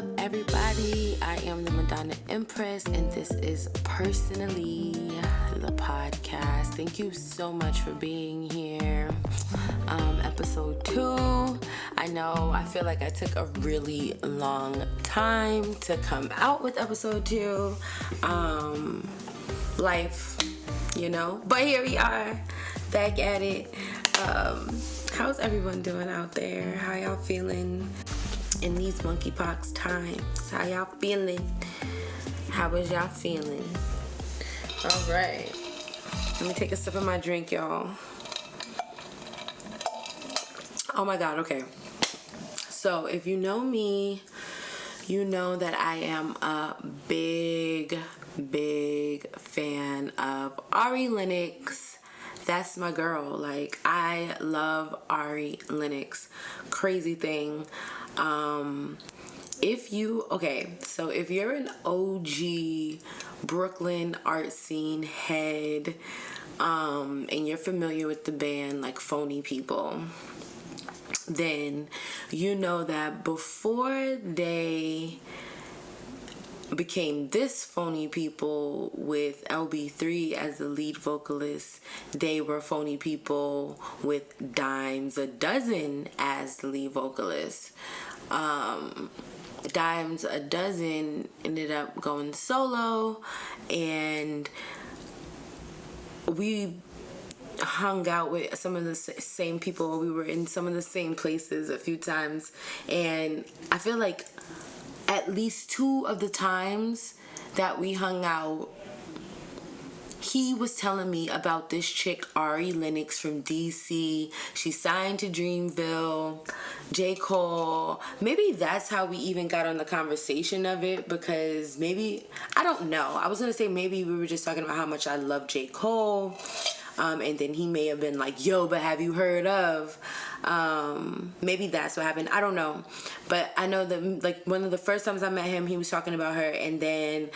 up, everybody? I am the Madonna Empress, and this is Personally the podcast. Thank you so much for being here. Episode 2. I know I feel like I took a really long time to come out with episode 2. Life, but here we are, back at it. How's everyone doing out there? How y'all feeling in these monkeypox times? How y'all feeling? How was y'all feeling? All right, let me take a sip of my drink, y'all. Oh my god, okay. So if you know me, you know that I am a big fan of Ari Lennox. That's my girl. Like, I love Ari Lennox. Crazy thing. If you're an OG Brooklyn art scene head, and you're familiar with the band like Phony People, then you know that before they became this Phony People with LB3 as the lead vocalist, they were Phony People with Dimes a Dozen as the lead vocalist. Dimes a Dozen ended up going solo, and we hung out with some of the same people. We were in some of the same places a few times, and I feel like at least 2 of the times that we hung out, he was telling me about this chick, Ari Lennox from DC. She signed to Dreamville, J. Cole. Maybe that's how we even got on the conversation of it, because maybe, I don't know. I was going to say maybe we were just talking about how much I love J. Cole. And then he may have been like, yo, but have you heard of? Maybe that's what happened. I don't know. But I know that, like, one of the first times I met him, he was talking about her. And then,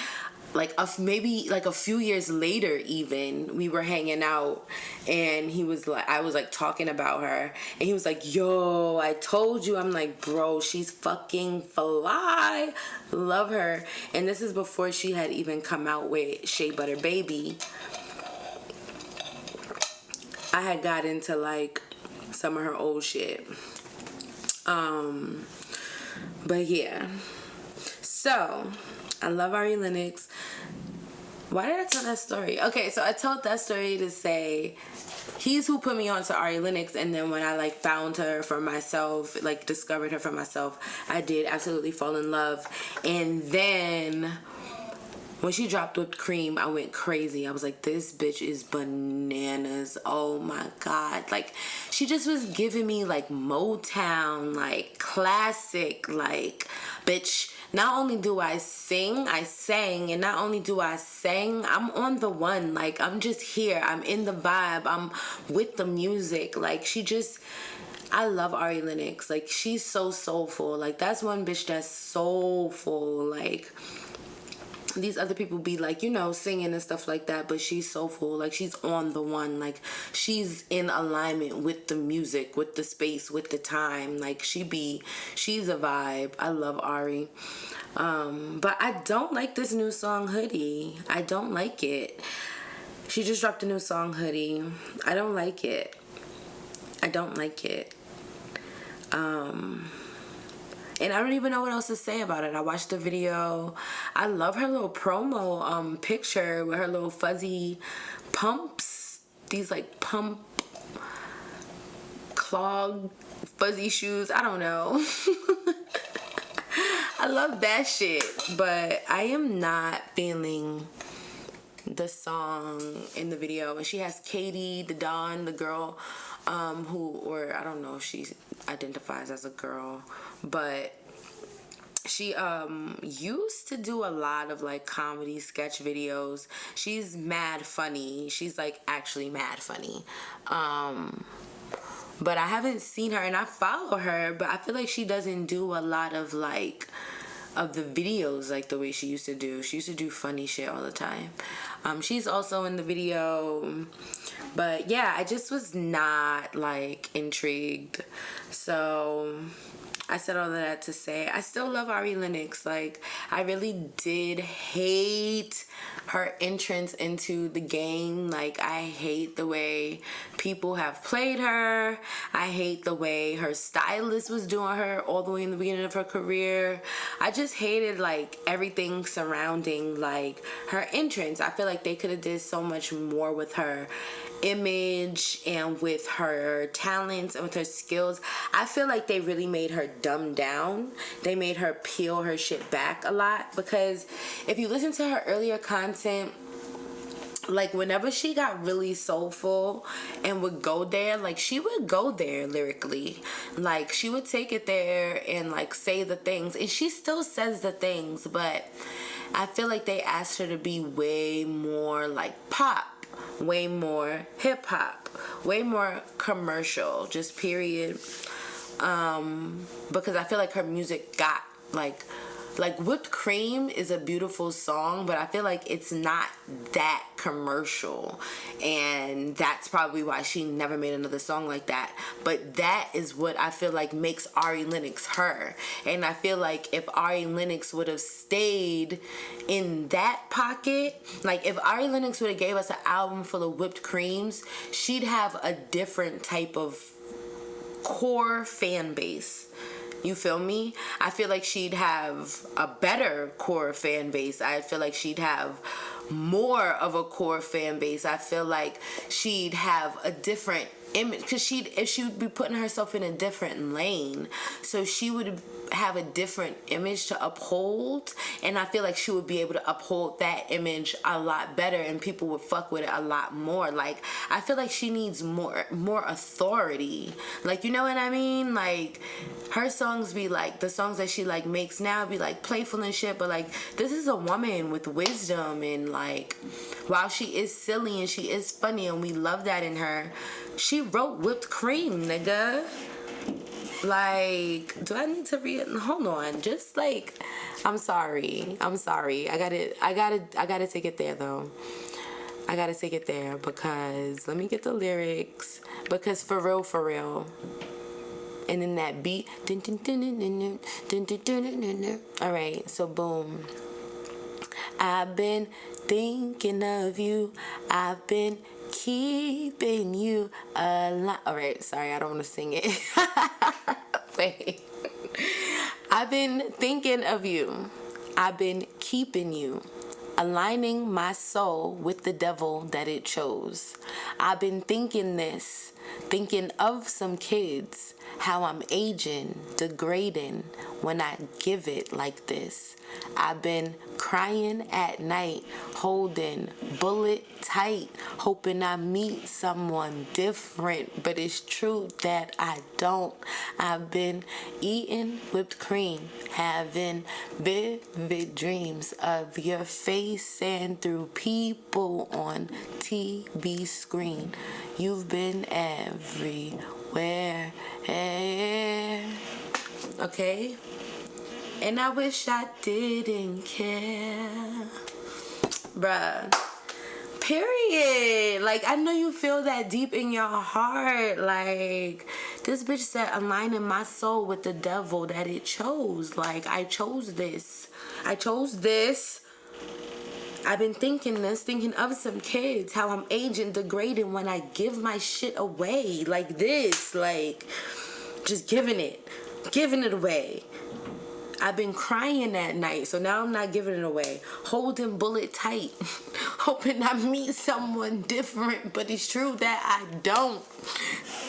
like, maybe a few years later even, we were hanging out. And he was like, I was, like, talking about her. And he was like, yo, I told you. I'm like, bro, she's fucking fly. Love her. And this is before she had even come out with Shea Butter Baby. I had got into like some of her old shit. But yeah. So, I love Ari Lennox. Why did I tell that story? Okay, so I told that story to say he's who put me on to Ari Lennox, and then when I like found her for myself, like discovered her for myself, I did absolutely fall in love. And then when she dropped Whipped Cream, I went crazy. I was like, this bitch is bananas. Oh my god. Like, she just was giving me like Motown, like classic, like, bitch, not only do I sing, I sang, and not only do I sing, I'm on the one. Like, I'm just here. I'm in the vibe. I'm with the music. Like, I love Ari Lennox. Like, she's so soulful. Like, that's one bitch that's soulful. Like, these other people be like, singing and stuff like that, but she's soulful. Like, she's on the one. Like, she's in alignment with the music, with the space, with the time. Like, she's a vibe. I love Ari. But I don't like this new song, Hoodie. I don't like it. She just dropped a new song, Hoodie. I don't like it. And I don't even know what else to say about it. I watched the video. I love her little promo picture with her little fuzzy pumps. These like pump clog fuzzy shoes. I don't know. I love that shit. But I am not feeling the song in the video. And she has Katie, the Dawn, the girl or I don't know if she identifies as a girl, but she used to do a lot of like comedy sketch videos. She's mad funny. She's like actually mad funny. But I haven't seen her, and I follow her, but I feel like she doesn't do a lot of like of the videos like the way she used to do. She used to do funny shit all the time. She's also in the video. But yeah, I just was not like intrigued. So I said all of that to say I still love Ari Lennox. Like, I really did hate her entrance into the game. Like, I hate the way people have played her. I hate the way her stylist was doing her all the way in the beginning of her career. I just hated like everything surrounding like her entrance. I feel like they could have did so much more with her image and with her talents and with her skills. I feel like they really made her dumb down. They made her peel her shit back a lot, because if you listen to her earlier content, like whenever she got really soulful and would go there, like she would go there lyrically. Like she would take it there and like say the things, and she still says the things, but I feel like they asked her to be way more like pop, way more hip hop, way more commercial, just period. Because I feel like her music got like Whipped Cream is a beautiful song, but I feel like it's not that commercial, and that's probably why she never made another song like that. But that is what I feel like makes Ari Lennox her. And I feel like if Ari Lennox would have stayed in that pocket, like if Ari Lennox would have gave us an album full of whipped creams, she'd have a different type of core fan base. You feel me? I feel like she'd have a better core fan base. I feel like she'd have more of a core fan base. I feel like she'd have a different image, because she would be putting herself in a different lane, so she would have a different image to uphold, and I feel like she would be able to uphold that image a lot better, and people would fuck with it a lot more. Like, I feel like she needs more authority, like, you know what I mean? Like, her songs be like, the songs that she like makes now be like playful and shit, but like, this is a woman with wisdom, and like, while she is silly and she is funny and we love that in her, she wrote Whipped Cream, nigga. Like, do I need to read? Hold on, just like, I'm sorry. I gotta take it there though. I gotta take it there, because let me get the lyrics, because for real. And then that beat. Alright, so boom. I've been thinking of you. I've been keeping you alive. Alright, sorry, I don't want to sing it. Wait. I've been thinking of you. I've been keeping you, aligning my soul with the devil that it chose. I've been thinking of some kids, how I'm aging, degrading when I give it like this. I've been crying at night, holding bullet tight, hoping I meet someone different, but it's true that I don't. I've been eating whipped cream, having vivid dreams of your face and through people on TV screen. You've been everywhere. Okay? And I wish I didn't care. Bruh. Period. Like, I know you feel that deep in your heart. Like, this bitch said, aligning my soul with the devil that it chose. Like, I chose this. I've been thinking of some kids, how I'm aging, degrading when I give my shit away. Like this. Like, just giving it away. I've been crying that night, so now I'm not giving it away. Holding bullet tight, hoping I meet someone different, but it's true that I don't.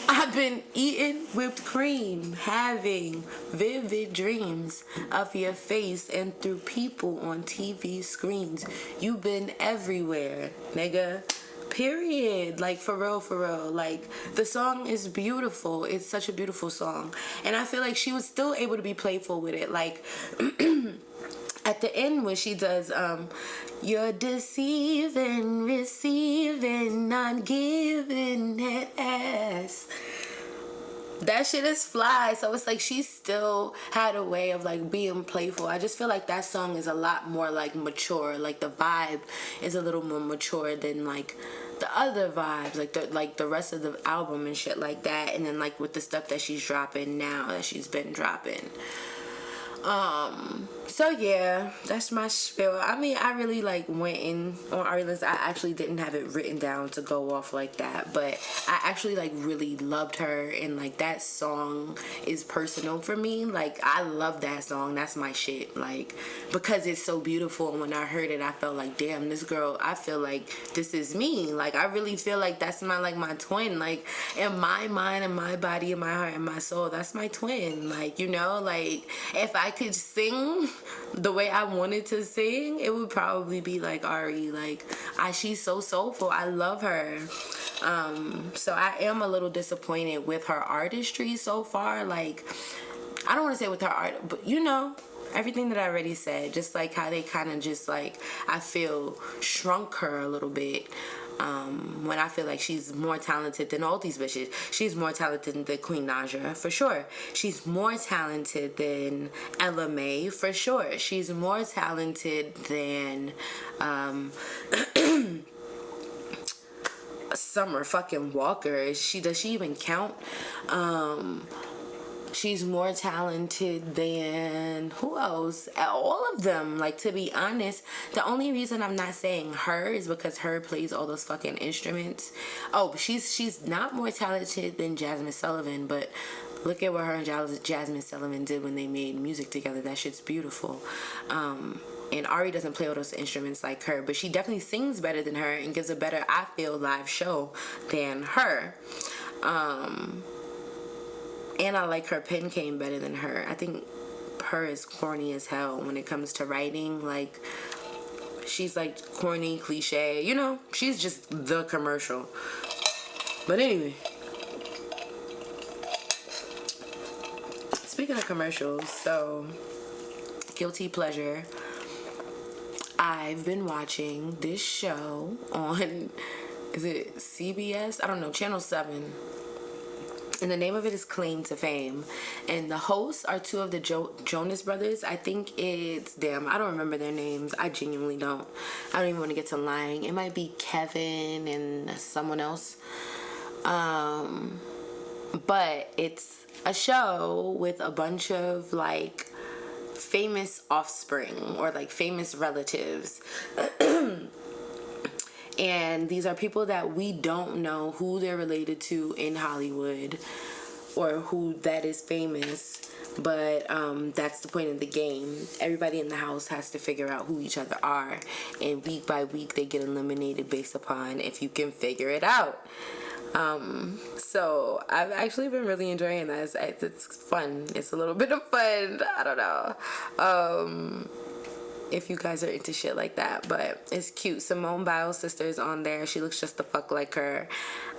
I've been eating whipped cream, having vivid dreams of your face and through people on TV screens. You've been everywhere, nigga. Period. Like, for real. Like, the song is beautiful. It's such a beautiful song. And I feel like she was still able to be playful with it. Like, at the end when she does, you're deceiving, receiving, not giving that ass. That shit is fly. So it's like she still had a way of like being playful. I just feel like that song is a lot more like mature. Like the vibe is a little more mature than like the other vibes, like the rest of the album and shit like that. And then like with the stuff that she's dropping now, that she's been dropping. So yeah, that's my spiel. I mean, I really like went in on Ari Lennox. I actually didn't have it written down to go off like that, but I actually like really loved her, and like that song is personal for me. Like I love that song. That's my shit. Like because it's so beautiful, and when I heard it, I felt like, damn, this girl. I feel like this is me. Like I really feel like that's my twin. Like in my mind and my body and my heart and my soul, that's my twin. Like like if I could sing the way I wanted to sing, it would probably be like Ari. Like she's so soulful. I love her. So I am a little disappointed with her artistry so far. Like I don't want to say with her art, but everything that I already said, just like how they kind of just like, I feel shrunk her a little bit. When I feel like she's more talented than all these bitches. She's more talented than Queen Naja, for sure. She's more talented than Ella Mai, for sure. She's more talented than Summer fucking Walker. Does she even count? She's more talented than who else? All of them. Like, to be honest, the only reason I'm not saying her is because her plays all those fucking instruments. Oh, she's not more talented than Jasmine Sullivan, but look at what her and Jasmine Sullivan did when they made music together. That shit's beautiful. And Ari doesn't play all those instruments like her, but she definitely sings better than her and gives a better, I feel, live show than her. And I like her pen game better than her. I think her is corny as hell when it comes to writing. Like, she's like corny, cliche. She's just the commercial. But anyway. Speaking of commercials, so guilty pleasure. I've been watching this show on, is it CBS? I don't know, Channel 7. And the name of it is Claim to Fame. And the hosts are two of the Jonas Brothers. I think it's, I don't remember their names. I genuinely don't. I don't even want to get to lying. It might be Kevin and someone else. But it's a show with a bunch of, like, famous offspring or, like, famous relatives. And these are people that we don't know who they're related to in Hollywood or who that is famous. But that's the point of the game. Everybody in the house has to figure out who each other are. And week by week, they get eliminated based upon if you can figure it out. So I've actually been really enjoying this. It's fun. It's a little bit of fun. I don't know. If you guys are into shit like that, but it's cute. Simone Biles' sister is on there. She looks just the fuck like her.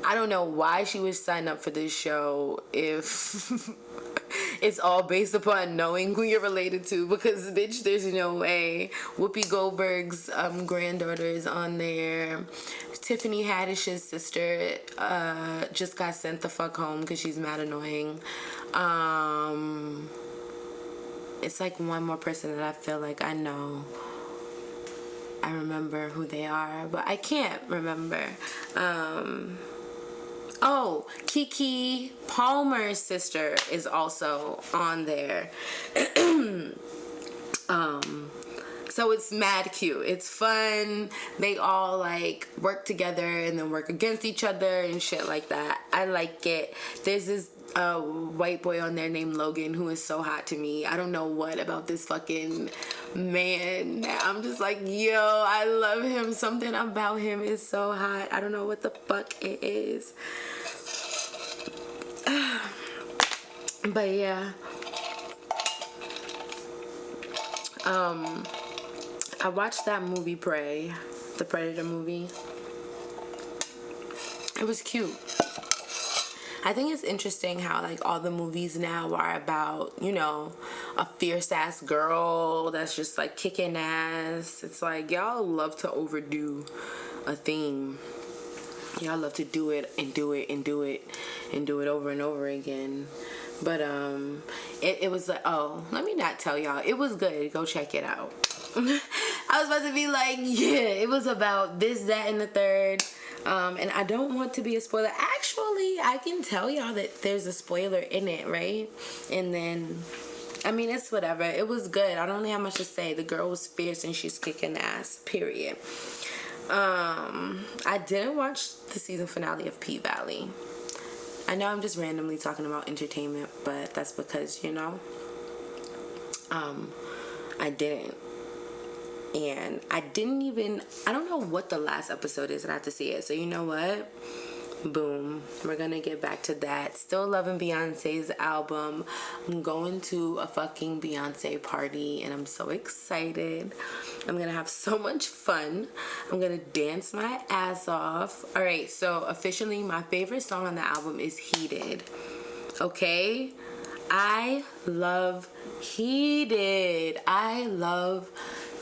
I don't know why she would sign up for this show if it's all based upon knowing who you're related to, because bitch, there's no way. Whoopi Goldberg's granddaughter is on there. Tiffany Haddish's sister just got sent the fuck home because she's mad annoying. It's like one more person that I feel like I know. I remember who they are, but I can't remember. Keke Palmer's sister is also on there. So it's mad cute. It's fun. They all like work together and then work against each other and shit like that. I like it. There's this white boy on there named Logan who is so hot to me. I don't know what about this fucking man. I'm just like, yo, I love him. Something about him is so hot. I don't know what the fuck it is. But yeah. I watched that movie Prey, the Predator movie. It was cute. I think it's interesting how like all the movies now are about, a fierce ass girl that's just like kicking ass. It's like y'all love to overdo a theme. Y'all love to do it and do it and do it and do it over and over again. But it was like, oh, let me not tell y'all. It was good. Go check it out. I was about to be like, yeah, it was about this, that, and the third. And I don't want to be a spoiler. Actually, I can tell y'all that there's a spoiler in it, right? And then, I mean, it's whatever. It was good. I don't really have much to say. The girl was fierce and she's kicking ass, period. I didn't watch the season finale of P-Valley. I know I'm just randomly talking about entertainment, but that's because, you know, I didn't. And I don't know what the last episode is, and I have to see it. So you know what? Boom. We're gonna get back to that. Still loving Beyonce's album. I'm going to a fucking Beyonce party, and I'm so excited. I'm gonna have so much fun. I'm gonna dance my ass off. Alright, so officially my favorite song on the album is Heated. Okay? I love Heated. I love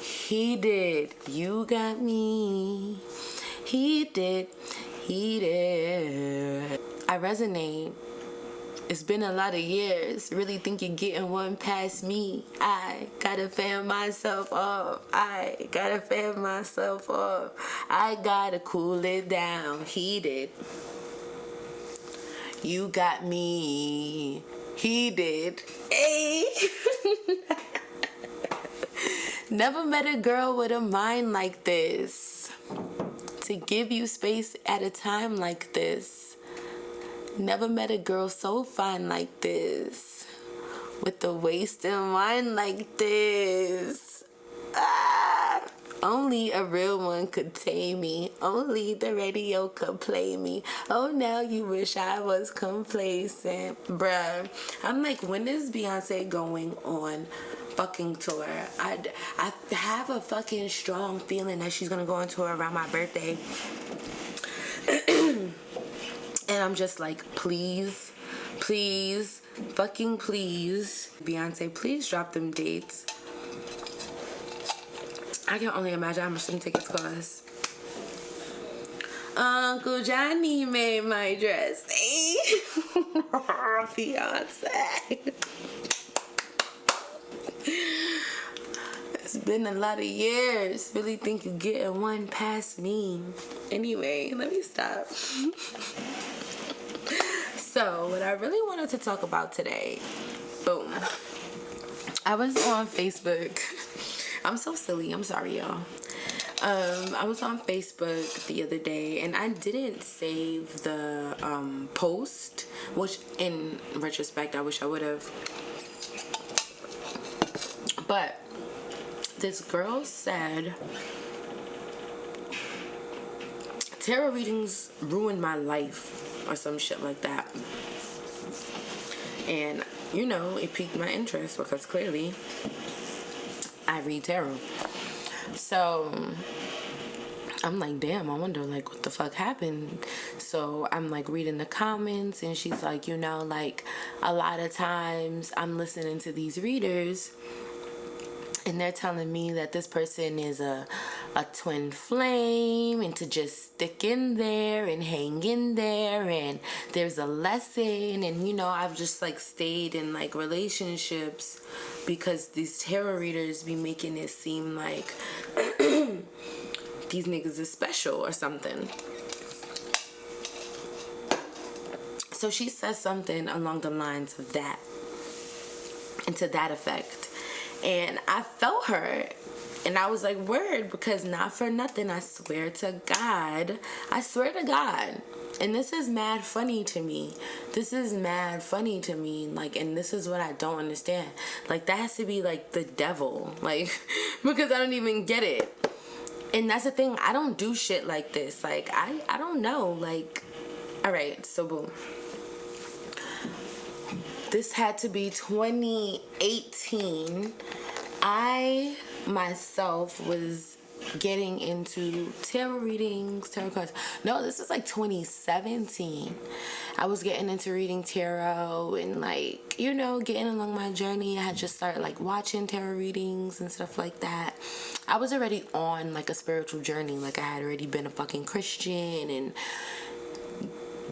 Heated. You got me heated. Heated. I resonate. It's been a lot of years. Really think you're getting one past me. I gotta fan myself off. I gotta fan myself off. I gotta cool it down. Heated. You got me heated. Hey. Never met a girl with a mind like this. To give you space at a time like this. Never met a girl so fine like this. With the waist and wine like this. Ah. Only a real one could tame me. Only the radio could play me. Oh, now you wish I was complacent. Bruh. I'm like, when is Beyonce going on fucking tour? I have a fucking strong feeling that she's gonna go on tour around my birthday. And I'm just like, please, please, fucking please, Beyonce, please drop them dates. I can only imagine how much them tickets cost. Uncle Johnny made my dress. Hey. Beyonce. It's been a lot of years. Really think you're getting one past me. Anyway, let me stop. So, what I really wanted to talk about today, boom. I was on Facebook. I'm so silly. I'm sorry, y'all. I was on Facebook the other day, and I didn't save the post, which in retrospect, I wish I would have. But this girl said, tarot readings ruined my life, or some shit like that. And, you know, it piqued my interest because clearly I read tarot. So I'm like, damn, I wonder like what the fuck happened. So I'm like reading the comments, and she's like, you know, like a lot of times I'm listening to these readers and they're telling me that this person is a twin flame, and to just stick in there and hang in there, and there's a lesson. And you know, I've just like stayed in like relationships because these tarot readers be making it seem like these niggas is special or something. So she says something along the lines of that, and to that effect. And I felt her, and I was like, word, because not for nothing, I swear to God, and this is mad funny to me. Like, and this is what I don't understand. Like, that has to be like the devil, like, because I don't even get it. And that's the thing, I don't do shit like this. Like, I don't know, like, all right, so boom. This had to be 2018. I myself was getting into tarot readings, tarot cards. No, this was like 2017. I was getting into reading tarot and like, you know, getting along my journey. I had just started like watching tarot readings and stuff like that. I was already on like a spiritual journey. Like I had already been a fucking Christian and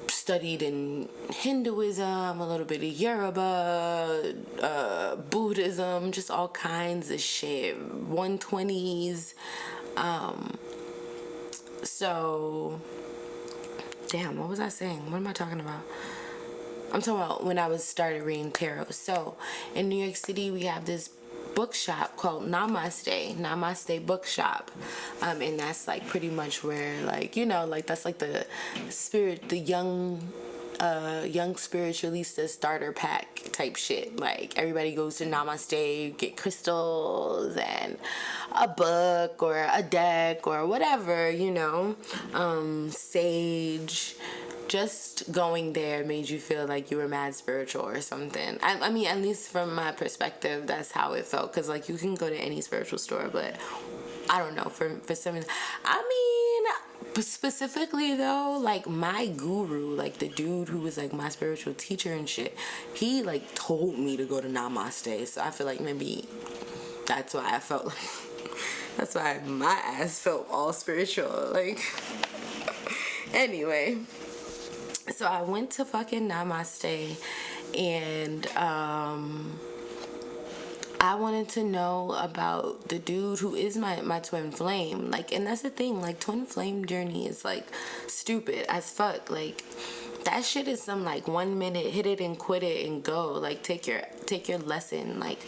studied in Hinduism, a little bit of Yoruba, Buddhism, just all kinds of shit. 120s. So, damn, what was I saying? What am I talking about? I'm talking about when I was started reading tarot. So, in New York City, we have this bookshop called Namaste Bookshop, and that's like pretty much where, like, you know, like that's like the young spiritualista starter pack type shit. Like everybody goes to Namaste, get crystals and a book or a deck or whatever, you know, sage. Just going there made you feel like you were mad spiritual or something. I mean, at least from my perspective, that's how it felt. Because, like, you can go to any spiritual store, but I don't know. For some reason, I mean, specifically, though, like, my guru, like, the dude who was, like, my spiritual teacher and shit, he, like, told me to go to Namaste. So I feel like maybe that's why I felt like... That's why my ass felt all spiritual. Like, anyway... So I went to fucking Namaste and I wanted to know about the dude who is my twin flame. Like, and that's the thing, like, twin flame journey is like stupid as fuck. Like, that shit is some like 1 minute hit it and quit it and go. Like, take your lesson. Like,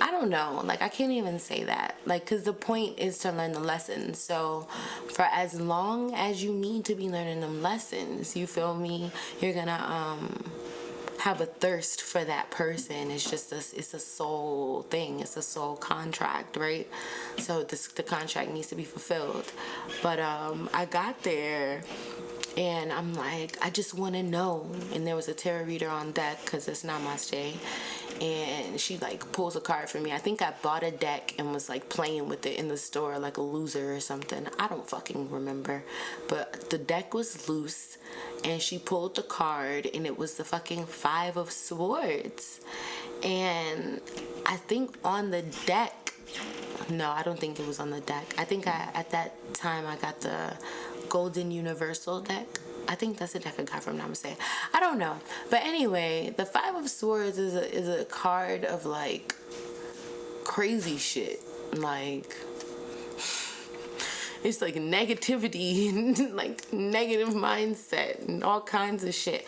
I don't know, like I can't even say that, like, because the point is to learn the lessons. So for as long as you need to be learning them lessons, you feel me, you're gonna have a thirst for that person. It's just it's a soul thing, it's a soul contract, right? So the contract needs to be fulfilled. But I got there and I'm like, I just want to know. And there was a tarot reader on deck because it's Namaste. And she like pulls a card for me. I think I bought a deck and was like playing with it in the store like a loser or something. I don't fucking remember. But the deck was loose and she pulled the card and it was the fucking 5 of Swords. And I think on the deck, no, I don't think it was on the deck. I think at that time I got the Golden Universal deck. I think that's the deck I got from Namaste. I don't know. But anyway, the 5 of Swords is a card of like crazy shit. Like, it's like negativity and like negative mindset and all kinds of shit.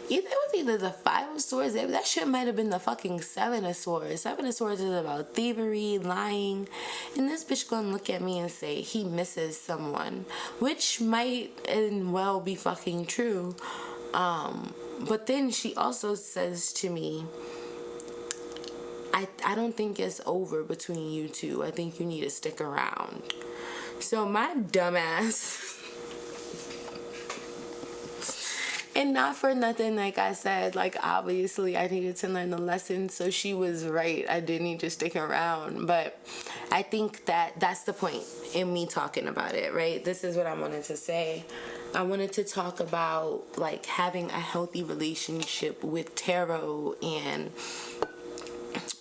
It was either the 5 of Swords, that shit might have been the fucking 7 of Swords. 7 of Swords is about thievery, lying, and this bitch gonna look at me and say he misses someone, which might and well be fucking true. But then she also says to me, I don't think it's over between you two. I think you need to stick around. So my dumbass... And not for nothing, like I said, like obviously I needed to learn the lesson, so she was right. I did need to stick around, but I think that's the point in me talking about it, right? This is what I wanted to say. I wanted to talk about like having a healthy relationship with tarot and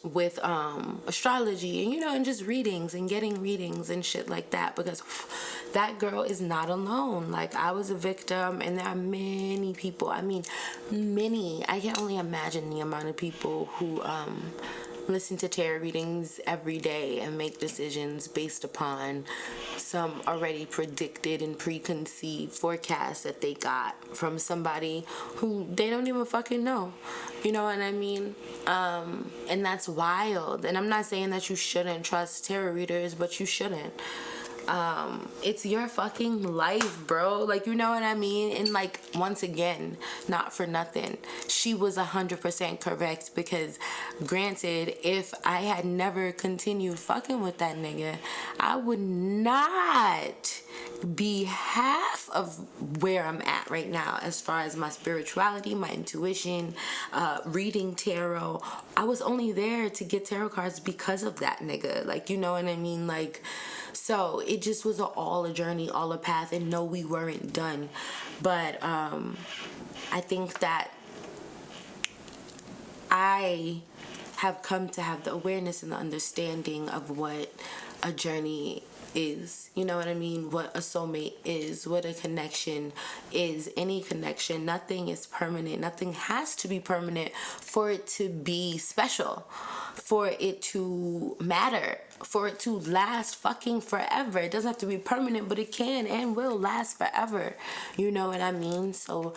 with astrology and, you know, and just readings and getting readings and shit like that, because that girl is not alone. Like, I was a victim and there are many people, I mean many, I can only imagine the amount of people who listen to tarot readings every day and make decisions based upon some already predicted and preconceived forecast that they got from somebody who they don't even fucking know. You know what I mean? And that's wild. And I'm not saying that you shouldn't trust tarot readers, but you shouldn't. It's your fucking life, bro. Like, you know what I mean? And like, once again, not for nothing, she was 100% correct, because granted, if I had never continued fucking with that nigga, I would not be half of where I'm at right now as far as my spirituality, my intuition, reading tarot. I was only there to get tarot cards because of that nigga. Like, you know what I mean? Like, so it just was all a journey, all a path, and no, we weren't done. But I think that I have come to have the awareness and the understanding of what a journey is. You know what I mean? What a soulmate is, what a connection is. Any connection, nothing is permanent. Nothing has to be permanent for it to be special, for it to matter, for it to last fucking forever. It doesn't have to be permanent, but it can and will last forever. You know what I mean? So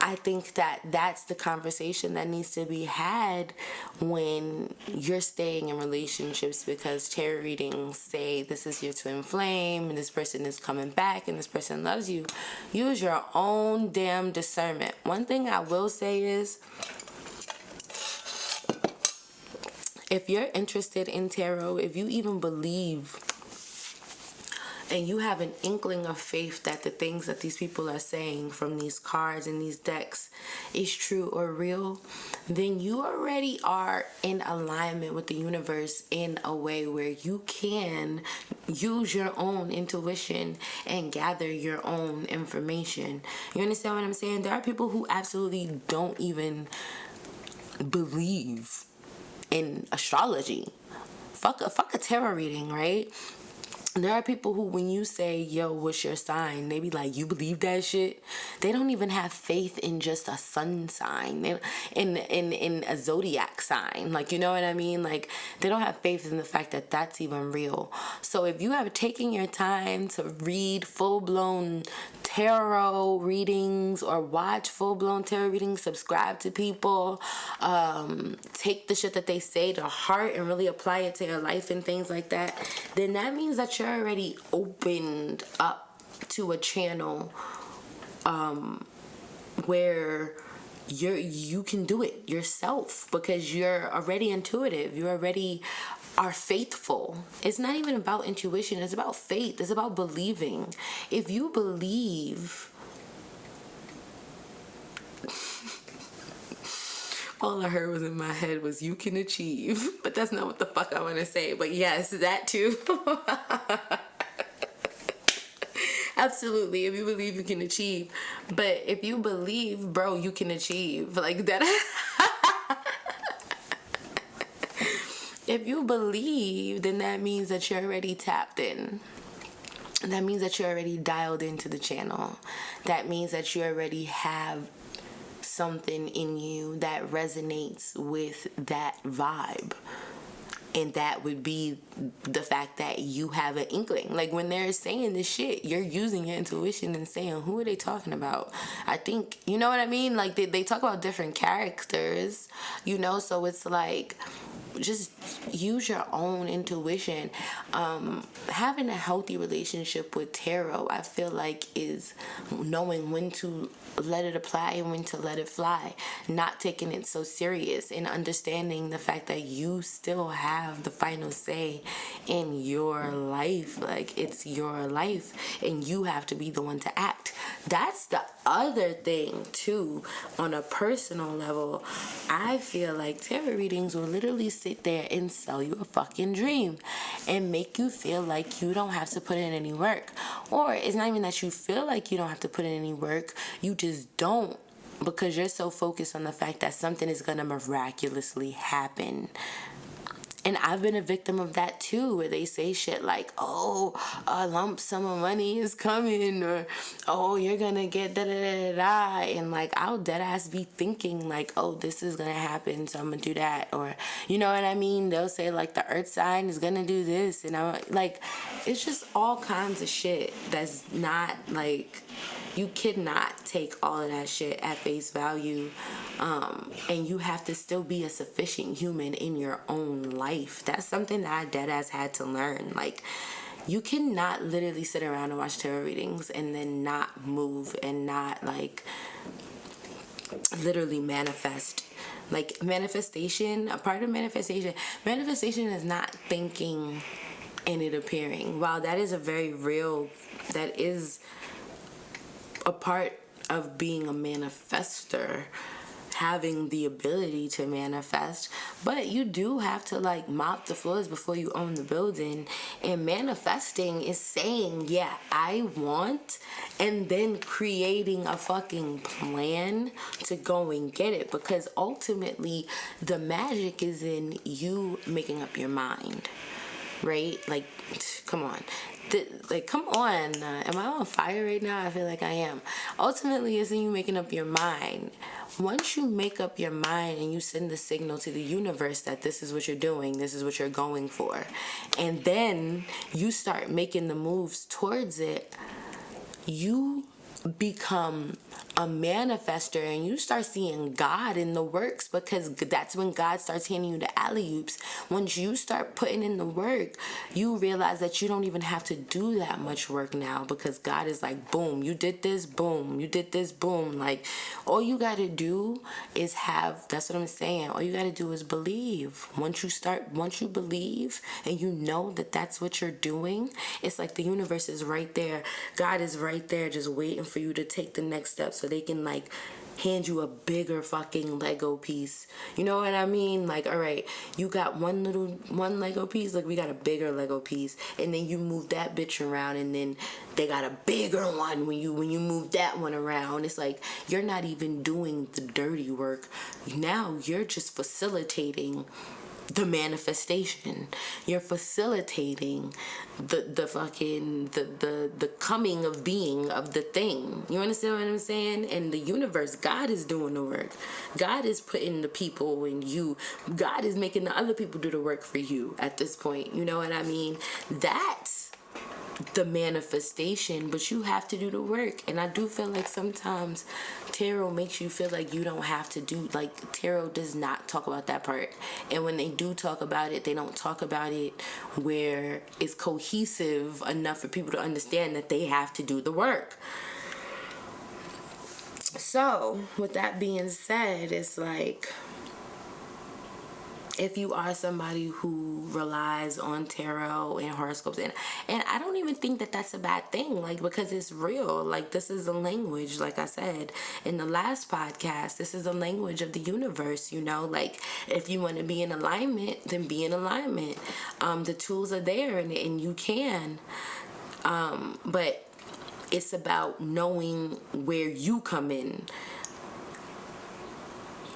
I think that that's the conversation that needs to be had when you're staying in relationships, because tarot readings say this is your twin flame and this person is coming back and this person loves you. Use your own damn discernment. One thing I will say is, if you're interested in tarot, if you even believe and you have an inkling of faith that the things that these people are saying from these cards and these decks is true or real, then you already are in alignment with the universe in a way where you can use your own intuition and gather your own information. You understand what I'm saying? There are people who absolutely don't even believe in astrology. Fuck a tarot reading, right? There are people who, when you say, yo, what's your sign? They be like, you believe that shit? They don't even have faith in just a sun sign, in a zodiac sign. Like, you know what I mean? Like, they don't have faith in the fact that that's even real. So if you have taken your time to read full-blown tarot readings or watch full-blown tarot readings, subscribe to people, take the shit that they say to heart and really apply it to your life and things like that, then that means that you're already opened up to a channel where you can do it yourself, because you're already intuitive. You already are faithful. It's not even about intuition. It's about faith. It's about believing. If you believe, all I heard was in my head was you can achieve, but that's not what the fuck I want to say. But yes, that too. Absolutely, if you believe, you can achieve. But if you believe, bro, you can achieve. Like that. If you believe, then that means that you're already tapped in. That means that you're already dialed into the channel. That means that you already have something in you that resonates with that vibe. And that would be the fact that you have an inkling. Like, when they're saying this shit, you're using your intuition and saying, who are they talking about? I think, you know what I mean? Like, they talk about different characters, you know? So it's like, just use your own intuition. Having a healthy relationship with tarot, I feel like, is knowing when to let it apply and when to let it fly, not taking it so serious, and understanding the fact that you still have the final say in your life. Like, it's your life and you have to be the one to act. That's the other thing too. On a personal level, I feel like tarot readings will literally sit there and sell you a fucking dream and make you feel like you don't have to put in any work. Or it's not even that you feel like you don't have to put in any work, you just don't, because you're so focused on the fact that something is gonna miraculously happen. And I've been a victim of that too, where they say shit like, oh, a lump sum of money is coming, or, oh, you're gonna get da-da-da-da-da, and like, I'll deadass be thinking like, oh, this is gonna happen, so I'm gonna do that, or, you know what I mean? They'll say like, the earth sign is gonna do this, and I'm like, it's just all kinds of shit that's not like, you cannot take all of that shit at face value, and you have to still be a sufficient human in your own life. That's something that I deadass had to learn. Like, you cannot literally sit around and watch tarot readings and then not move and not like literally manifest. Like, manifestation, a part of manifestation is not thinking and it appearing. While that is a very real, that is a part of being a manifester, having the ability to manifest, but you do have to like mop the floors before you own the building. And manifesting is saying, yeah, I want, and then creating a fucking plan to go and get it, because ultimately the magic is in you making up your mind, right? Like, come on. Come on. Am I on fire right now? I feel like I am. Ultimately, it's in you making up your mind. Once you make up your mind and you send the signal to the universe that this is what you're doing, this is what you're going for, and then you start making the moves towards it, you become a manifester, and you start seeing God in the works, because that's when God starts handing you the alley-oops. Once you start putting in the work, you realize that you don't even have to do that much work now, because God is like, boom, you did this, boom, you did this, boom. Like, all you gotta do is that's what I'm saying, all you gotta do is believe. Once you believe and you know that that's what you're doing, it's like the universe is right there, God is right there just waiting for you to take the next step, so they can like hand you a bigger fucking Lego piece. You know what I mean? Like, all right, you got one Lego piece, like we got a bigger Lego piece, and then you move that bitch around, and then they got a bigger one when you move that one around. It's like you're not even doing the dirty work. Now you're just facilitating the manifestation. You're facilitating the fucking the coming of being of the thing. You understand what I'm saying? And the universe, God is doing the work. God is putting the people in you. God is making the other people do the work for you at this point. You know what I mean? That's the manifestation, but you have to do the work. And I do feel like sometimes tarot makes you feel like you don't have to do, like, tarot does not talk about that part, and when they do talk about it, they don't talk about it where it's cohesive enough for people to understand that they have to do the work. So with that being said, it's like, if you are somebody who relies on tarot and horoscopes, and I don't even think that that's a bad thing, like, because it's real. Like, this is a language, like I said in the last podcast, this is a language of the universe, you know. Like, if you want to be in alignment, then be in alignment. The tools are there, and you can, but it's about knowing where you come in,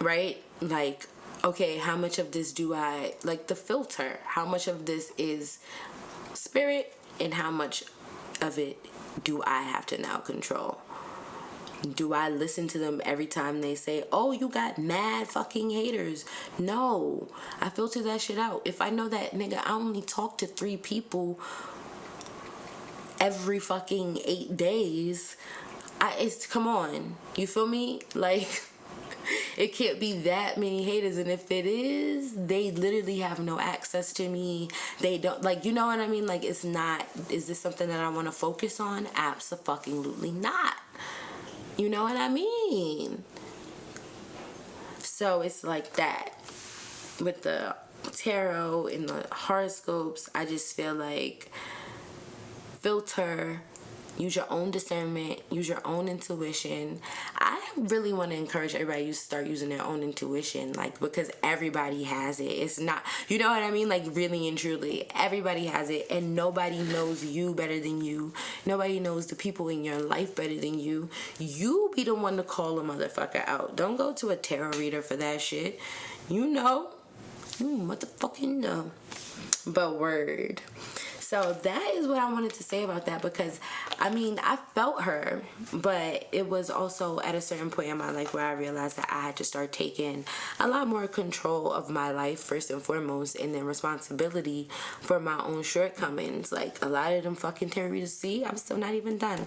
right? Like, okay, how much of this do I, like, the filter, how much of this is spirit and how much of it do I have to now control? Do I listen to them every time they say, oh, you got mad fucking haters? No, I filter that shit out. If I know that, nigga, I only talk to 3 people every fucking 8 days, come on, you feel me? Like, it can't be that many haters, and if it is, they literally have no access to me. They don't, like, you know what I mean? Like, it's not, is this something that I want to focus on? Abso-fucking-lutely not. You know what I mean? So it's like that with the tarot and the horoscopes. I just feel like filter, use your own discernment, use your own intuition. I really want to encourage everybody to start using their own intuition, like, because everybody has it. It's not, you know what I mean? Like, really and truly, everybody has it, and nobody knows you better than you. Nobody knows the people in your life better than you. You be the one to call a motherfucker out. Don't go to a tarot reader for that shit. You know. You motherfucking know. But word. So that is what I wanted to say about that, because I mean, I felt her, but it was also at a certain point in my life where I realized that I had to start taking a lot more control of my life first and foremost, and then responsibility for my own shortcomings. Like, a lot of them fucking tarot readers, see, I'm still not even done.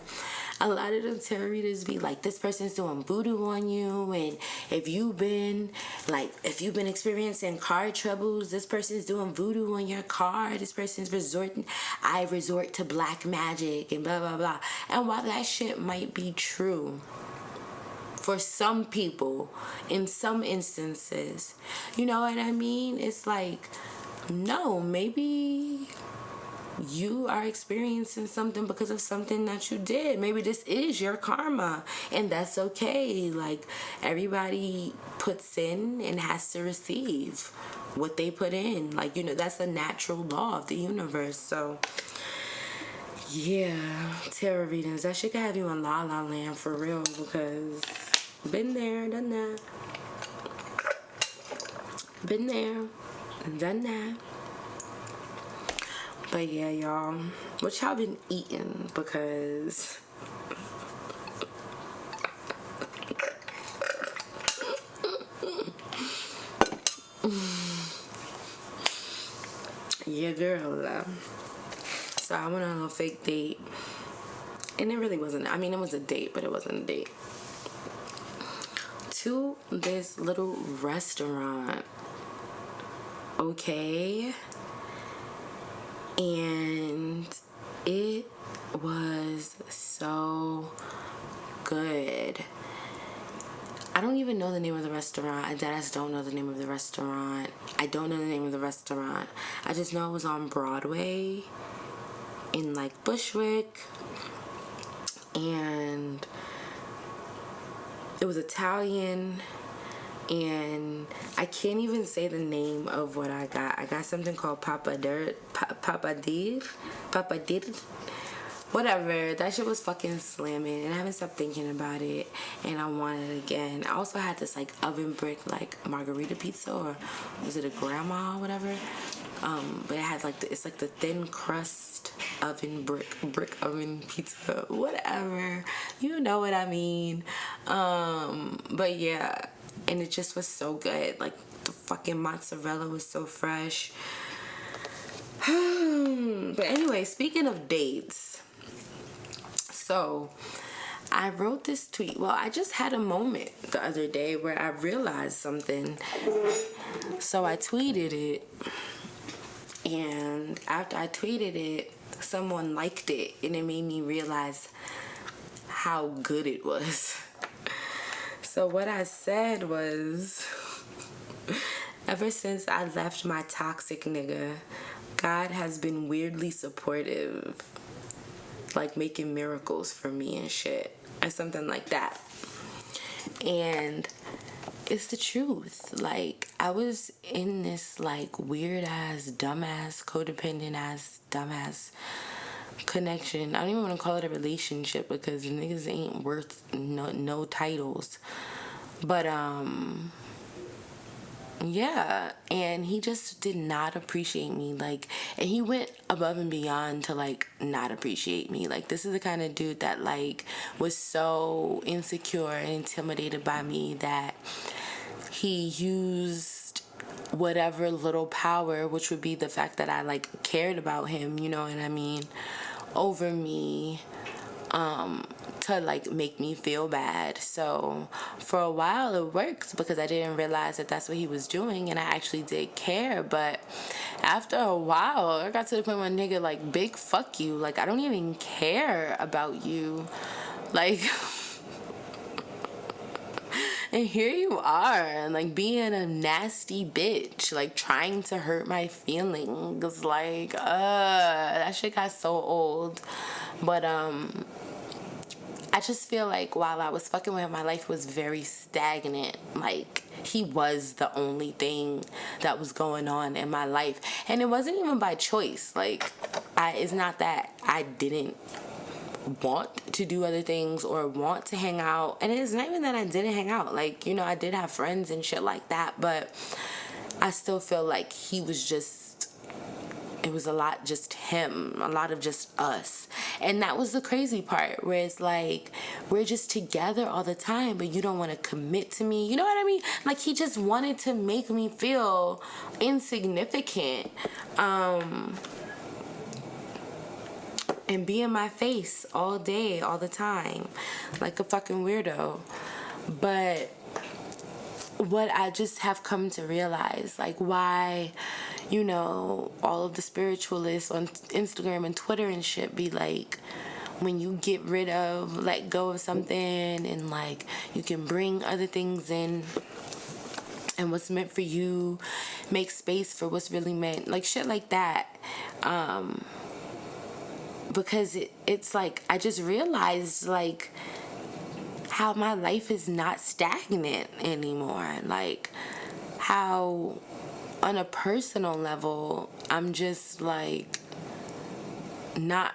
A lot of them tarot readers be like, this person's doing voodoo on you, and if you've been experiencing car troubles, this person's doing voodoo on your car, this person's I resort to black magic and blah blah blah. And while that shit might be true for some people in some instances, you know what I mean, it's like, no, maybe you are experiencing something because of something that you did. Maybe this is your karma, and that's okay. Like, everybody puts in and has to receive what they put in. Like, that's a natural law of the universe. So yeah, tarot readings, that shit could have you in La La Land for real, because been there, done that. Been there, done that. But yeah, y'all, what y'all been eating? Because yeah, girl. So I went on a little fake date, and it really wasn't. I mean, it was a date, but it wasn't a date. To this little restaurant, okay, and it was so good. I don't even know the name of the restaurant. I just don't know the name of the restaurant. I don't know the name of the restaurant. I just know it was on Broadway in like Bushwick, and it was Italian, and I can't even say the name of what I got. I got something called papadir, whatever. That shit was fucking slamming, and I haven't stopped thinking about it, and I want it again. I also had this like oven brick like margarita pizza, or was it a grandma or whatever, but it had like it's like the thin crust oven brick oven pizza, whatever, you know what I mean. But yeah, and it just was so good. Like, the fucking mozzarella was so fresh. But anyway, speaking of dates, so I wrote this tweet. Well, I just had a moment the other day where I realized something. So I tweeted it, and after I tweeted it, someone liked it, and it made me realize how good it was. So what I said was, ever since I left my toxic nigga, God has been weirdly supportive, like making miracles for me and shit, or something like that. And it's the truth. Like, I was in this like weird ass, dumbass, codependent ass, dumbass connection. I don't even want to call it a relationship, because niggas ain't worth no titles. But yeah, and he just did not appreciate me. Like, and he went above and beyond to like not appreciate me. Like, this is the kind of dude that like was so insecure and intimidated by me that he used whatever little power, which would be the fact that I like cared about him, you know what I mean, over me, to like make me feel bad. So for a while it worked, because I didn't realize that that's what he was doing, and I actually did care. But after a while, I got to the point where, nigga, like, big fuck you. Like, I don't even care about you. Like, and here you are, like, being a nasty bitch, like, trying to hurt my feelings. Like, that shit got so old. But I just feel like while I was fucking with him, my life was very stagnant. Like, he was the only thing that was going on in my life. And it wasn't even by choice. Like, it's not that I didn't want to do other things or want to hang out. And it's not even that I didn't hang out. Like, I did have friends and shit like that. But I still feel like he was just... it was a lot just him, a lot of just us. And that was the crazy part, where it's like, we're just together all the time, but you don't want to commit to me. You know what I mean? Like, he just wanted to make me feel insignificant, and be in my face all day, all the time, like a fucking weirdo. But what I just have come to realize, like, why, all of the spiritualists on Instagram and Twitter and shit be like, when you get rid of, let go of something, and like, you can bring other things in, and what's meant for you, make space for what's really meant, like shit like that. because it's like I just realized like how my life is not stagnant anymore. Like how on a personal level I'm just like not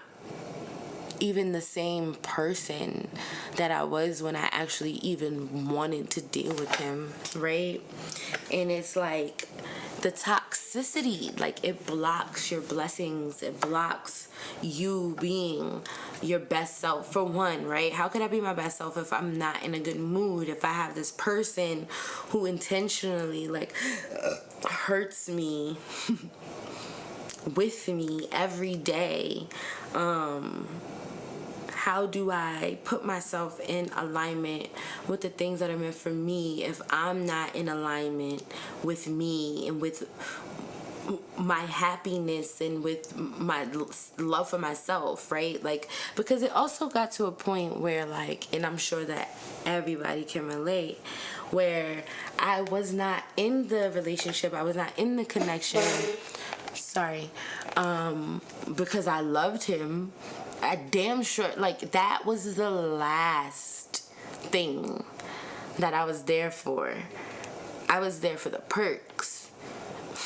even the same person that I was when I actually even wanted to deal with him, right? And it's like the toxicity, like it blocks your blessings, it blocks you being your best self. For one, right? How could I be my best self if I'm not in a good mood? If I have this person who intentionally like hurts me with me every day? How do I put myself in alignment with the things that are meant for me if I'm not in alignment with me and with my happiness and with my love for myself, right? Like, because it also got to a point where like, and I'm sure that everybody can relate, where I was not in the relationship, I was not in the connection, because I loved him. I damn sure, like, that was the last thing that I was there for. I was there for the perks.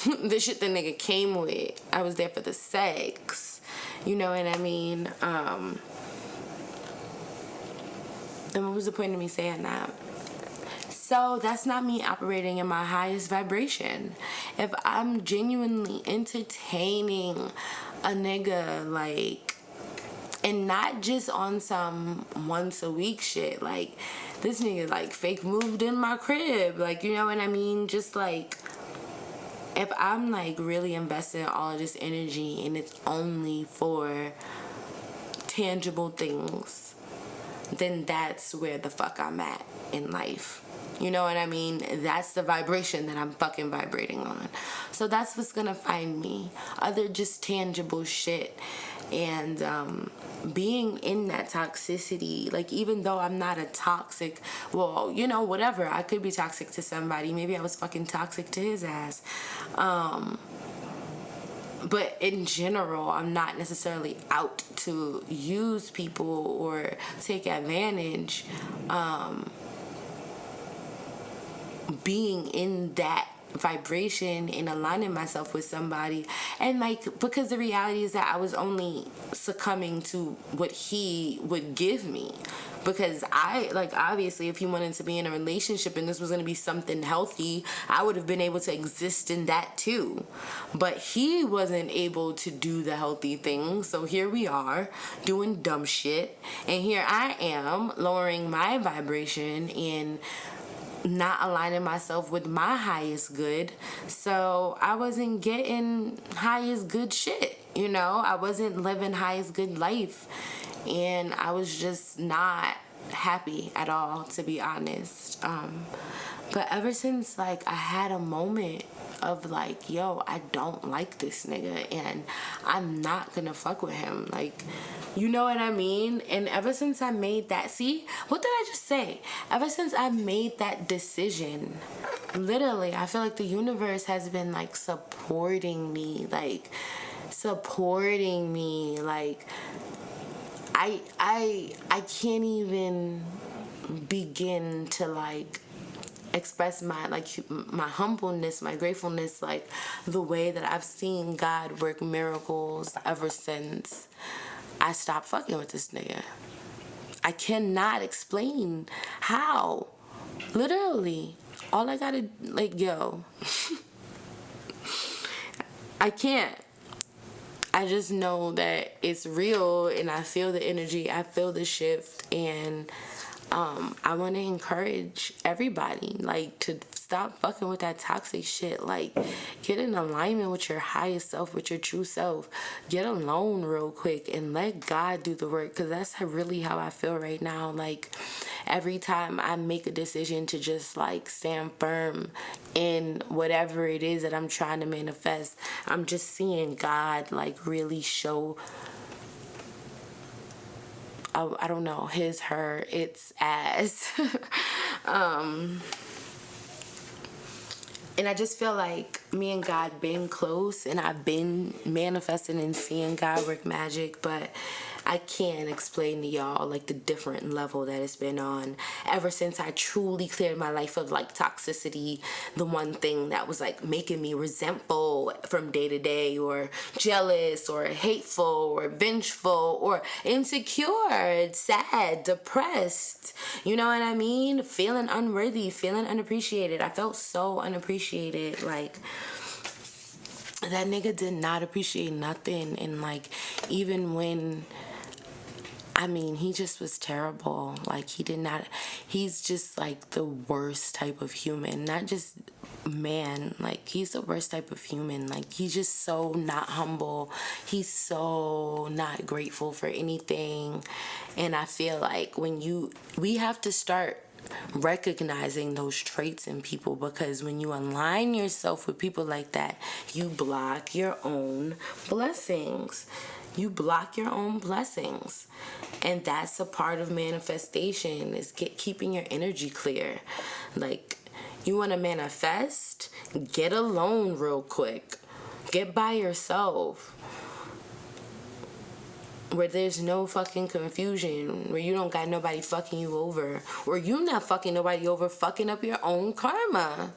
The shit the nigga came with. I was there for the sex. You know what I mean? And what was the point of me saying that? So that's not me operating in my highest vibration. If I'm genuinely entertaining a nigga, like, and not just on some once a week shit. Like, this nigga, like, fake moved in my crib. Like, you know what I mean? Just, like, if I'm, like, really investing all of this energy and it's only for tangible things, then that's where the fuck I'm at in life. You know what I mean? That's the vibration that I'm fucking vibrating on. So that's what's gonna find me. Other just tangible shit. And being in that toxicity, like, even though I'm not a toxic, well, you know, whatever, I could be toxic to somebody. Maybe I was fucking toxic to his ass. But in general, I'm not necessarily out to use people or take advantage. Being in that vibration and aligning myself with somebody, and like, because the reality is that I was only succumbing to what he would give me, because I, like, obviously if he wanted to be in a relationship and this was going to be something healthy, I would have been able to exist in that too. But he wasn't able to do the healthy thing, so here we are doing dumb shit, and here I am lowering my vibration and not aligning myself with my highest good. So I wasn't getting highest good shit, you know? I wasn't living highest good life. And I was just not happy at all, to be honest. But ever since, like, I had a moment of like, yo, I don't like this nigga and I'm not gonna fuck with him. Like, you know what I mean? And ever since I made that, see, what did I just say? Ever since I made that decision, literally, I feel like the universe has been like supporting me, like I can't even begin to like express my humbleness, my gratefulness, like the way that I've seen God work miracles ever since I stopped fucking with this nigga. I cannot explain how. Literally, all I gotta, like, yo, I can't. I just know that it's real and I feel the energy, I feel the shift, and I want to encourage everybody, like, to stop fucking with that toxic shit. Like, get in alignment with your highest self, with your true self. Get alone real quick and let God do the work, because that's really how I feel right now. Like, every time I make a decision to just, like, stand firm in whatever it is that I'm trying to manifest, I'm just seeing God, like, really show, I don't know, his, her, its ass. And I just feel like me and God been close, and I've been manifesting and seeing God work magic, but I can't explain to y'all like the different level that it's been on ever since I truly cleared my life of like toxicity, the one thing that was like making me resentful from day to day, or jealous, or hateful, or vengeful, or insecure, sad, depressed. You know what I mean? Feeling unworthy, feeling unappreciated. I felt so unappreciated. Like, that nigga did not appreciate nothing. And like, even when, I mean, he just was terrible. Like, he's just like the worst type of human. Not just man, like, he's the worst type of human. Like, he's just so not humble. He's so not grateful for anything. And I feel like we have to start recognizing those traits in people, because when you align yourself with people like that, you block your own blessings. You block your own blessings. And that's a part of manifestation, is keeping your energy clear. Like, you want to manifest? Get alone real quick. Get by yourself. Where there's no fucking confusion, where you don't got nobody fucking you over, or you not fucking nobody over, fucking up your own karma.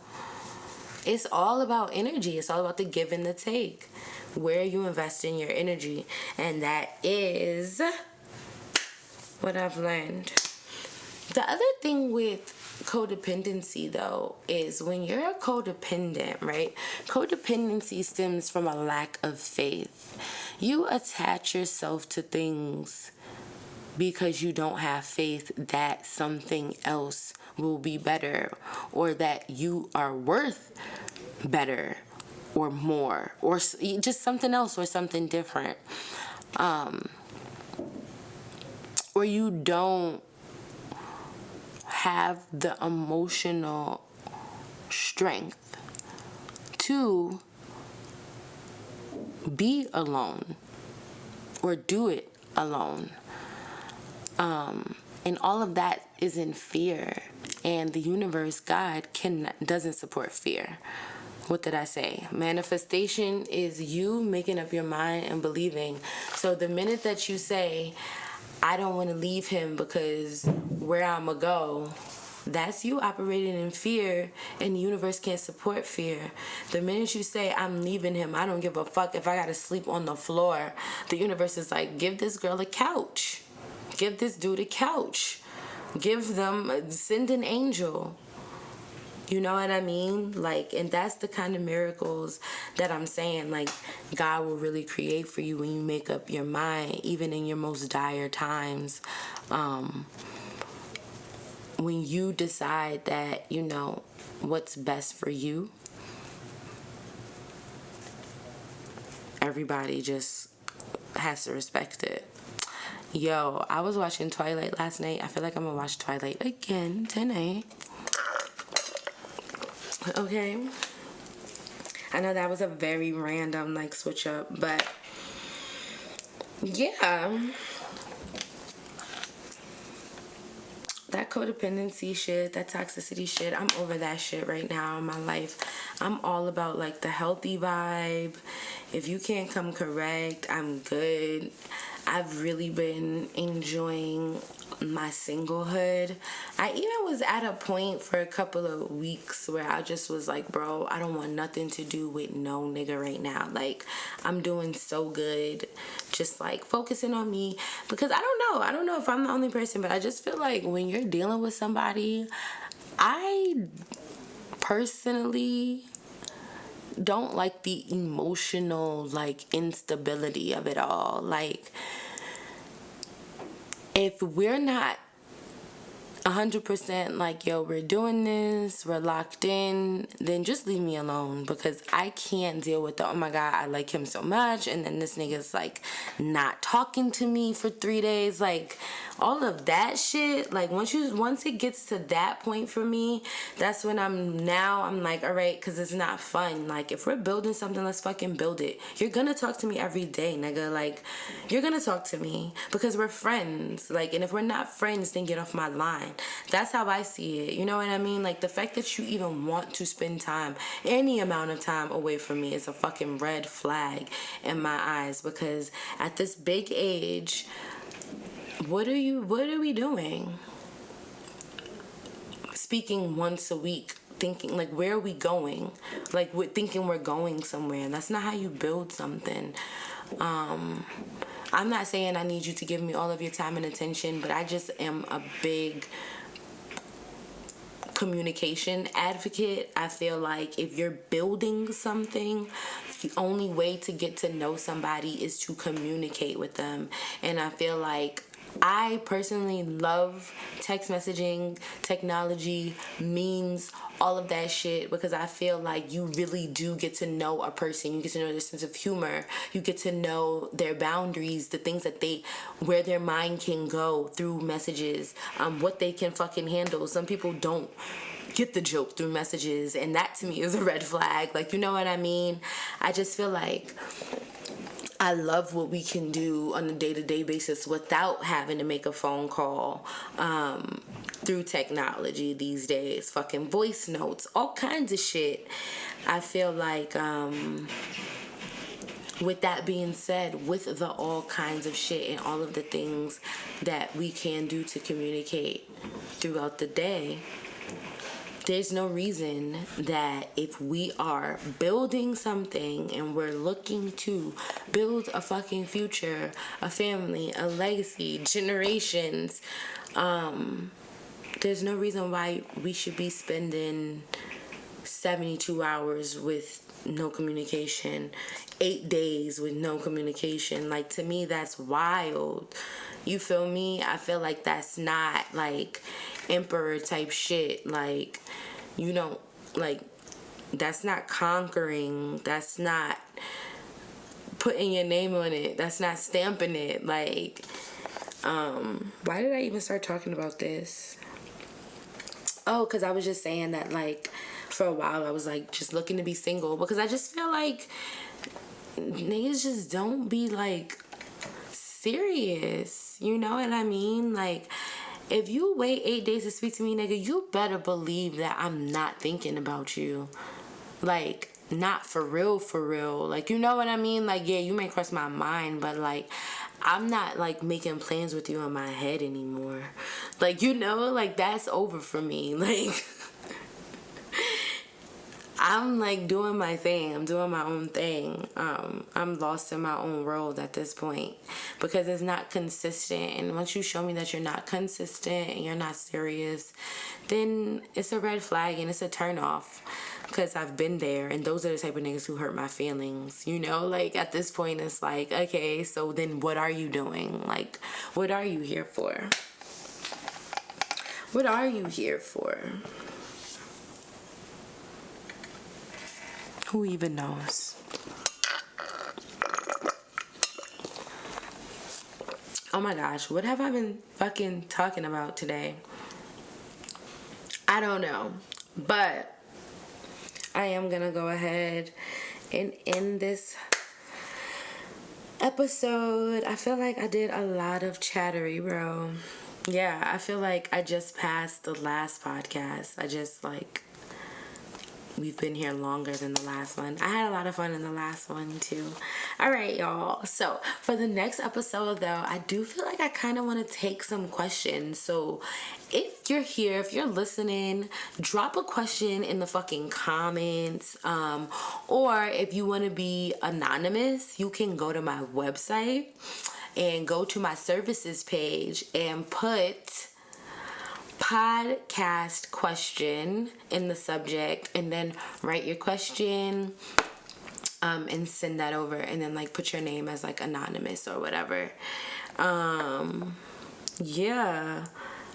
It's all about energy. It's all about the give and the take. Where you invest in your energy. And that is what I've learned. The other thing with codependency, though, is when you're codependent, right? Codependency stems from a lack of faith. You attach yourself to things because you don't have faith that something else will be better, or that you are worth better or more, or just something else, or something different. Or you don't have the emotional strength to be alone or do it alone. And all of that is in fear. And the universe, God, doesn't support fear. What did I say? Manifestation is you making up your mind and believing. So the minute that you say, I don't want to leave him because where I'ma go, that's you operating in fear, and the universe can't support fear. The minute you say, I'm leaving him, I don't give a fuck if I gotta sleep on the floor, the universe is like, give this girl a couch. Give this dude a couch. Send an angel. You know what I mean? Like, and that's the kind of miracles that I'm saying, like, God will really create for you when you make up your mind, even in your most dire times. When you decide that, you know, what's best for you, everybody just has to respect it. Yo, I was watching Twilight last night. I feel like I'm gonna watch Twilight again tonight. Okay, I know that was a very random like switch up, but yeah, that codependency shit, that toxicity shit, I'm over that shit right now in my life. I'm all about like the healthy vibe. If you can't come correct, I'm good. I've really been enjoying my singlehood. I even was at a point for a couple of weeks where I just was like, bro, I don't want nothing to do with no nigga right now. Like, I'm doing so good, just like focusing on me, because I don't know if I'm the only person, but I just feel like when you're dealing with somebody, I personally don't like the emotional like instability of it all. Like, if we're not 100% like, yo, we're doing this, we're locked in, then just leave me alone, because I can't deal with the, oh my God, I like him so much, and then this nigga's like not talking to me for 3 days. Like, all of that shit, like once it gets to that point for me, that's when I'm like, all right, because it's not fun. Like if we're building something, let's fucking build it. You're gonna talk to me every day, nigga. Like you're gonna talk to me because we're friends. Like, and if we're not friends, then get off my line. That's how I see it. You know what I mean? Like the fact that you even want to spend time, any amount of time away from me, is a fucking red flag in my eyes, because at this big age, what are we doing? Speaking once a week, thinking like, where are we going? Like we're thinking we're going somewhere, and that's not how you build something. I'm not saying I need you to give me all of your time and attention, but I just am a big communication advocate. I feel like if you're building something, the only way to get to know somebody is to communicate with them. And I feel like I personally love text messaging, technology, memes, all of that shit, because I feel like you really do get to know a person. You get to know their sense of humor. You get to know their boundaries, the things that where their mind can go through messages, what they can fucking handle. Some people don't get the joke through messages, and that to me is a red flag. Like, you know what I mean? I just feel like I love what we can do on a day-to-day basis without having to make a phone call through technology these days. Fucking voice notes, all kinds of shit. I feel like with that being said, with the all kinds of shit and all of the things that we can do to communicate throughout the day, there's no reason that if we are building something and we're looking to build a fucking future, a family, a legacy, generations, there's no reason why we should be spending 72 hours with no communication, 8 days with no communication. Like, to me, that's wild. You feel me? I feel like that's not like emperor type shit. Like, you don't, like, that's not conquering. That's not putting your name on it. That's not stamping it. Like, why did I even start talking about this? Oh, because I was just saying that, like, for a while I was like just looking to be single, because I just feel like niggas just don't be like serious. You know what I mean? Like, if you wait 8 days to speak to me, nigga, you better believe that I'm not thinking about you. Like, not for real, for real. Like, you know what I mean? Like, yeah, you may cross my mind, but like, I'm not like making plans with you in my head anymore. Like, you know, like, that's over for me. Like, I'm like doing my thing. I'm doing my own thing. I'm lost in my own world at this point, because it's not consistent. And once you show me that you're not consistent and you're not serious, then it's a red flag and it's a turn off, because I've been there, and those are the type of niggas who hurt my feelings. You know, like, at this point it's like, okay, so then what are you doing? Like, what are you here for? What are you here for? Who even knows? Oh my gosh, what have I been fucking talking about today? I don't know, but I am gonna go ahead and end this episode. I feel like I did a lot of chattery, bro. Yeah, I feel like I just passed the last podcast. We've been here longer than the last one. I had a lot of fun in the last one too. All right, y'all. So for the next episode, though, I do feel like I kind of want to take some questions. So if you're here, if you're listening, drop a question in the fucking comments. Or if you want to be anonymous, you can go to my website and go to my services page and put podcast question in the subject, and then write your question and send that over, and then like put your name as like anonymous or whatever. Yeah,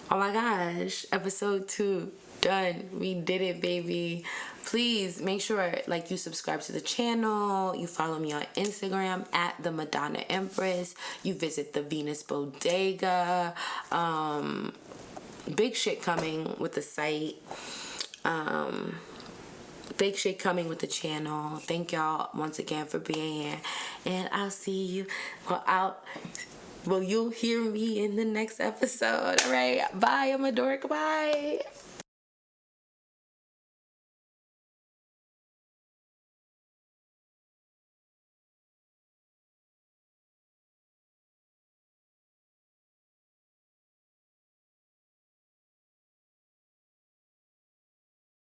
oh my gosh, episode 2. done. We did it, baby. Please make sure like you subscribe to the channel. You follow me on Instagram at the Madonna Empress. You visit the Venus Bodega. Big shit coming with the site. Big shit coming with the channel. Thank y'all once again for being here. And I'll see you. Will you hear me in the next episode? All right. Bye. I'm a dork. Bye.